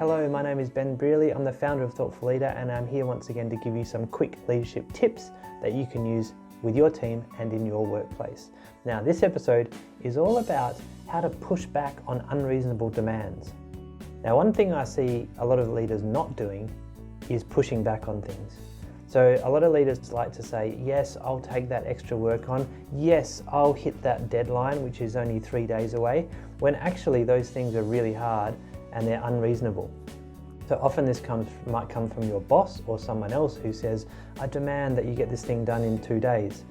Hello, my name is Ben Brearley. I'm the founder of Thoughtful Leader, and I'm here once again to give you some quick leadership tips that you can use with your team and in your workplace. Now, this episode is all about how to push back on unreasonable demands. Now, one thing I see a lot of leaders not doing is pushing back on things. So a lot of leaders like to say, yes, I'll take that extra work on. Yes, I'll hit that deadline, which is only 3 days away, when actually those things are really hard and they're unreasonable. So often this might come from your boss or someone else who says, I demand that you get this thing done in 2 days.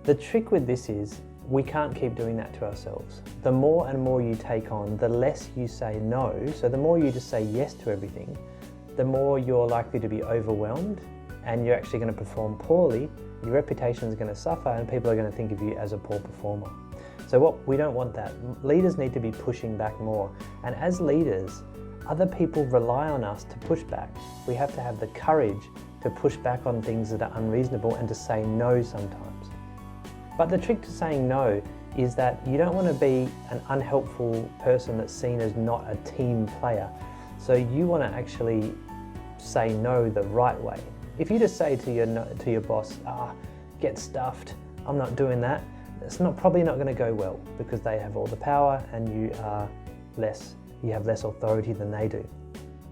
The trick with this is we can't keep doing that to ourselves. The more and more you take on, the less you say no. So the more you just say yes to everything, the more you're likely to be overwhelmed and you're actually going to perform poorly. Your reputation is going to suffer and people are going to think of you as a poor performer. So we don't want that. Leaders need to be pushing back more. And as leaders, other people rely on us to push back. We have to have the courage to push back on things that are unreasonable and to say no sometimes. But the trick to saying no is that you don't want to be an unhelpful person that's seen as not a team player. So you want to actually say no the right way. If you just say to your boss, get stuffed, I'm not doing that, it's probably not going to go well because they have all the power and you have less authority than they do.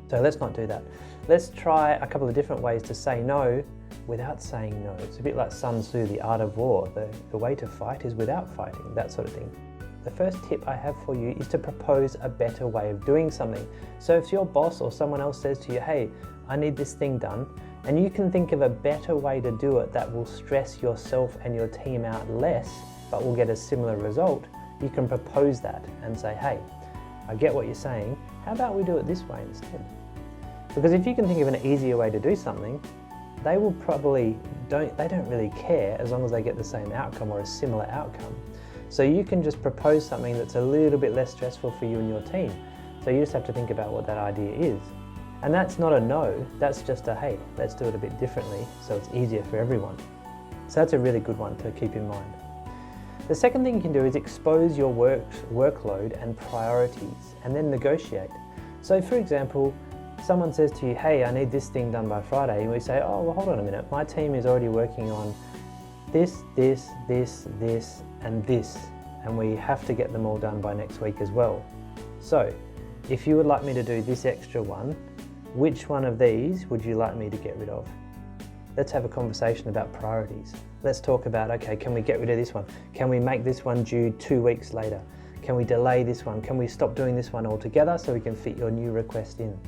So let's not do that. Let's try a couple of different ways to say no without saying no. It's a bit like Sun Tzu, the art of war. The way to fight is without fighting, that sort of thing. The first tip I have for you is to propose a better way of doing something. So if your boss or someone else says to you, hey, I need this thing done, and you can think of a better way to do it that will stress yourself and your team out less, but will get a similar result, you can propose that and say, hey, I get what you're saying, how about we do it this way instead? Because if you can think of an easier way to do something, they don't really care as long as they get the same outcome or a similar outcome. So you can just propose something that's a little bit less stressful for you and your team. So you just have to think about what that idea is. And that's not a no, that's just a, hey, let's do it a bit differently so it's easier for everyone. So that's a really good one to keep in mind. The second thing you can do is expose your workload and priorities and then negotiate. So for example, someone says to you, hey, I need this thing done by Friday, and we say, oh, well, hold on a minute, my team is already working on this, and this, and we have to get them all done by next week as well. So if you would like me to do this extra one, which one of these would you like me to get rid of? Let's have a conversation about priorities. Let's talk about, okay, can we get rid of this one? Can we make this one due 2 weeks later? Can we delay this one? Can we stop doing this one altogether so we can fit your new request in?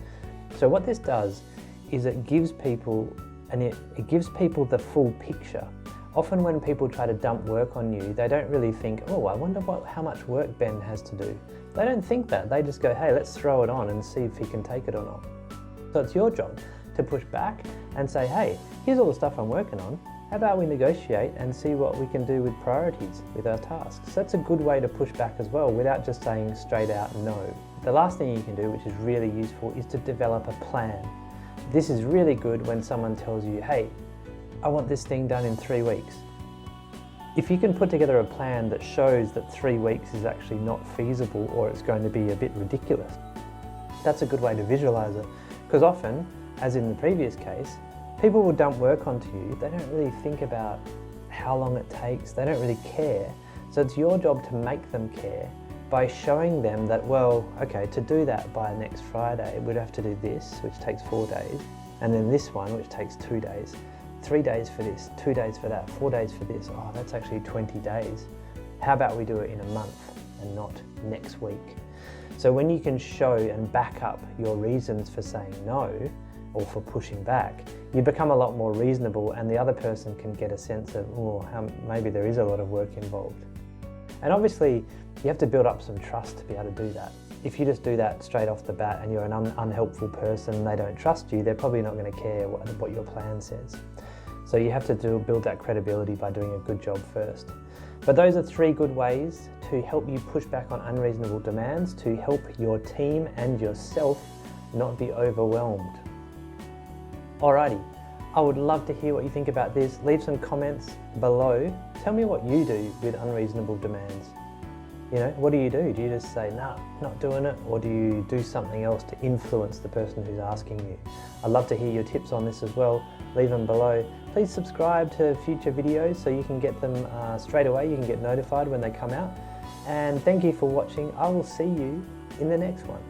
So what this does is it gives people the full picture. Often when people try to dump work on you, they don't really think, oh, I wonder how much work Ben has to do. They don't think that. They just go, hey, let's throw it on and see if he can take it or not. So it's your job to push back and say, hey, here's all the stuff I'm working on. How about we negotiate and see what we can do with priorities, with our tasks? So that's a good way to push back as well without just saying straight out no. The last thing you can do, which is really useful, is to develop a plan. This is really good when someone tells you, hey, I want this thing done in 3 weeks. If you can put together a plan that shows that 3 weeks is actually not feasible or it's going to be a bit ridiculous, that's a good way to visualize it. Because often, as in the previous case, people will dump work onto you. They don't really think about how long it takes. They don't really care. So it's your job to make them care by showing them that, well, okay, to do that by next Friday, we'd have to do this, which takes 4 days, and then this one, which takes 2 days. 3 days for this, 2 days for that, 4 days for this. Oh, that's actually 20 days. How about we do it in a month and not next week? So when you can show and back up your reasons for saying no or for pushing back, you become a lot more reasonable and the other person can get a sense of, maybe there is a lot of work involved. And obviously, you have to build up some trust to be able to do that. If you just do that straight off the bat and you're an unhelpful person and they don't trust you, they're probably not going to care what your plan says. So you have to build that credibility by doing a good job first. But those are 3 good ways to help you push back on unreasonable demands, to help your team and yourself not be overwhelmed. Alrighty, I would love to hear what you think about this. Leave some comments below. Tell me what you do with unreasonable demands. You know, what do you do? Do you just say, nah, not doing it? Or do you do something else to influence the person who's asking you? I'd love to hear your tips on this as well. Leave them below. Please subscribe to future videos so you can get them straight away. You can get notified when they come out. And thank you for watching. I will see you in the next one.